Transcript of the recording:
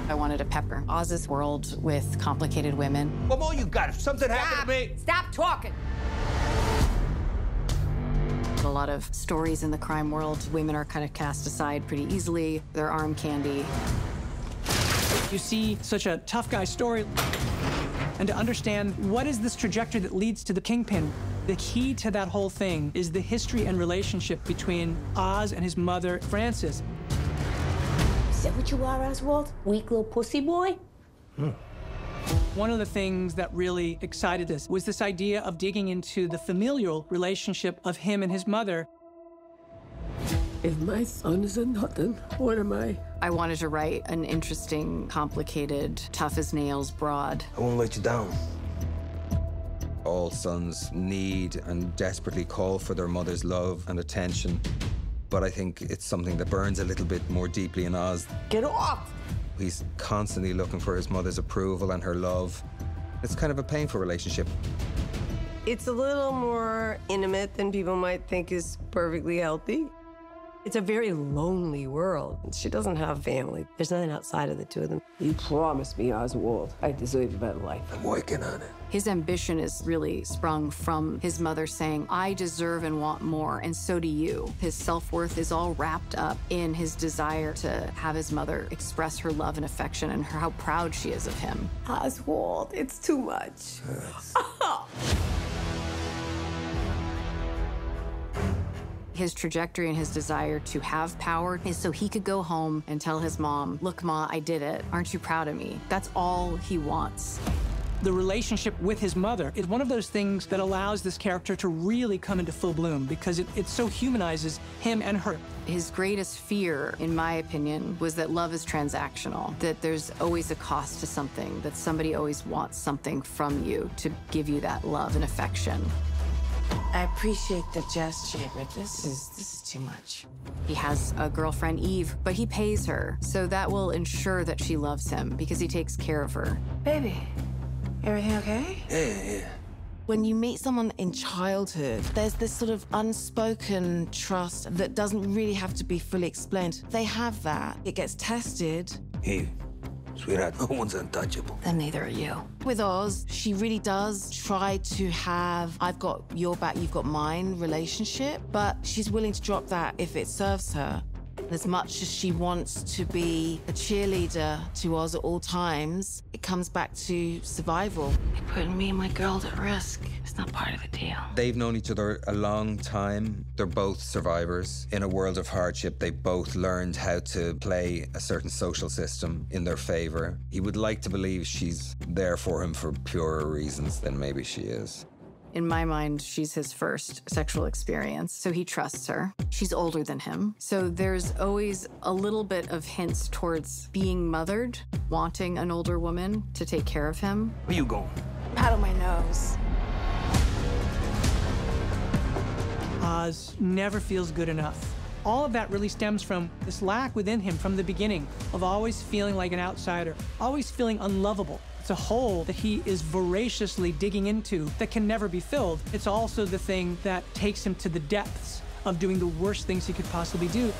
I wanted to pepper Oz's world with complicated women. What more you got? If something happened to me... Stop talking! A lot of stories in the crime world, women are kind of cast aside pretty easily. They're arm candy. You see such a tough guy story, and to understand what is this trajectory that leads to the kingpin, the key to that whole thing is the history and relationship between Oz and his mother, Frances. Is that what you are, Oswald? Weak little pussy boy? One of the things that really excited us was this idea of digging into the familial relationship of him and his mother. If my son is a nothing, what am I? I wanted to write an interesting, complicated, tough as nails broad. I won't let you down. All sons need and desperately call for their mother's love and attention. But I think it's something that burns a little bit more deeply in Oz. Get off! He's constantly looking for his mother's approval and her love. It's kind of a painful relationship. It's a little more intimate than people might think is perfectly healthy. It's a very lonely world. She doesn't have family. There's nothing outside of the two of them. You promised me, Oswald, I deserve a better life. I'm working on it. His ambition is really sprung from his mother saying, I deserve and want more, and so do you. His self-worth is all wrapped up in his desire to have his mother express her love and affection and how proud she is of him. Oswald, it's too much. His trajectory and his desire to have power is so he could go home and tell his mom, look, Ma, I did it. Aren't you proud of me? That's all he wants. The relationship with his mother is one of those things that allows this character to really come into full bloom because it so humanizes him and her. His greatest fear, in my opinion, was that love is transactional, that there's always a cost to something, that somebody always wants something from you to give you that love and affection. I appreciate the gesture, but this is too much. He has a girlfriend, Eve, but he pays her, so that will ensure that she loves him because he takes care of her. Baby, everything okay? Yeah. When you meet someone in childhood, there's this sort of unspoken trust that doesn't really have to be fully explained. They have that. It gets tested. Eve, sweetheart, no one's untouchable. Then neither are you. With Oz, she really does try to have I've got your back, you've got mine relationship, but she's willing to drop that if it serves her. As much as she wants to be a cheerleader to Oz at all times, it comes back to survival. You're putting me and my girl at risk. It's not part of the deal. They've known each other a long time. They're both survivors. In a world of hardship, they both learned how to play a certain social system in their favor. He would like to believe she's there for him for purer reasons than maybe she is. In my mind, she's his first sexual experience, so he trusts her. She's older than him, so there's always a little bit of hints towards being mothered, wanting an older woman to take care of him. Where you going? Pat on my nose. Oz never feels good enough. All of that really stems from this lack within him from the beginning of always feeling like an outsider, always feeling unlovable. It's a hole that he is voraciously digging into that can never be filled. It's also the thing that takes him to the depths of doing the worst things he could possibly do.